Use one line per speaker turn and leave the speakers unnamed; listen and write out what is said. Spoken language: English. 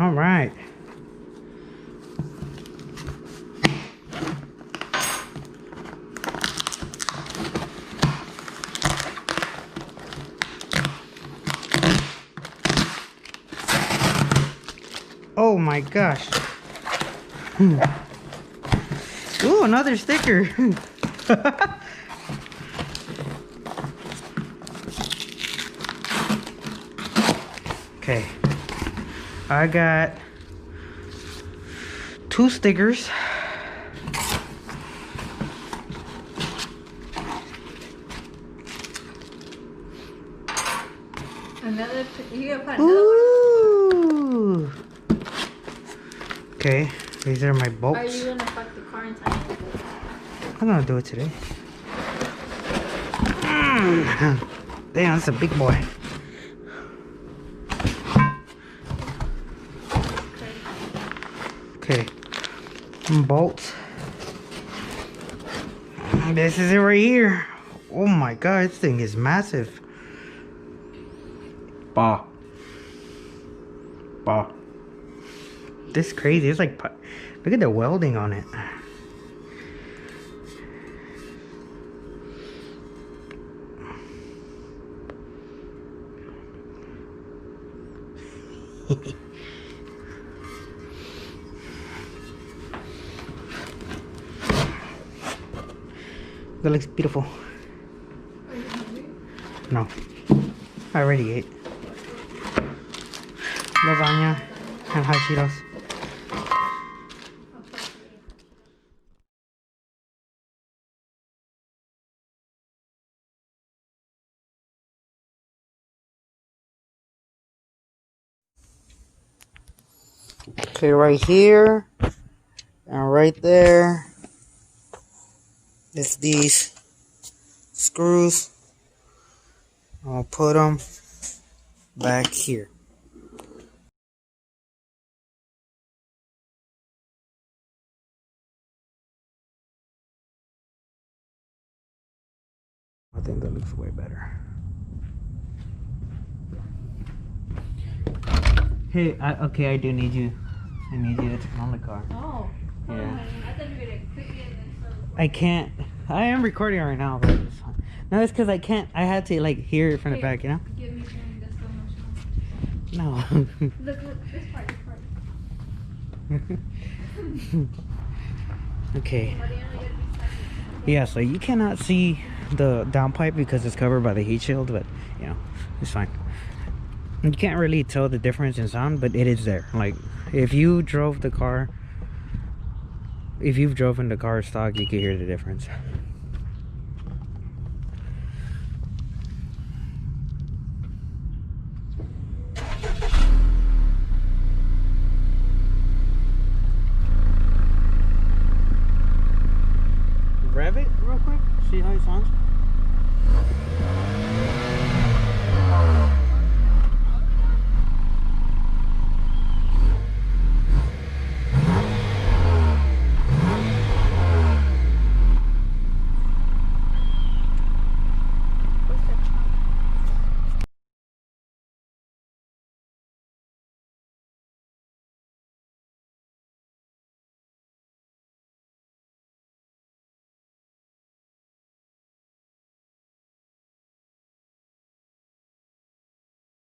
All right. Oh my gosh. Ooh, another sticker. Okay. I got 2 stickers.
Another, you gotta put another
Ooh. Okay, these are my bolts.
one. Are you gonna fuck the car inside?
I'm gonna do it today. Damn, that's a big boy. Okay, bolts. This is it right here. Oh my god, this thing is massive. Bah. This is crazy. It's like, look at the welding on it. That looks beautiful.
Are you hungry?
No, I already ate. Lasagna and hot Cheetos. Okay, right here and right there is these screws. I'll put them back here. I think that looks way better. Hey, okay, I do need you. I need you to turn on the car.
Oh.
Yeah.
I thought you were gonna click it and then
I can't. I am recording right now, but it's fine. No, it's because I can't. I had to like hear it from the back, you know?
give me some this slow motion.
No.
Look, this part.
Okay. Yeah, so you cannot see the downpipe because it's covered by the heat shield, but you know, it's fine. You can't really tell the difference in sound, but it is there. Like, if you drove the car, if you've driven the car stock, you can hear the difference. Rev it real quick, see how it sounds.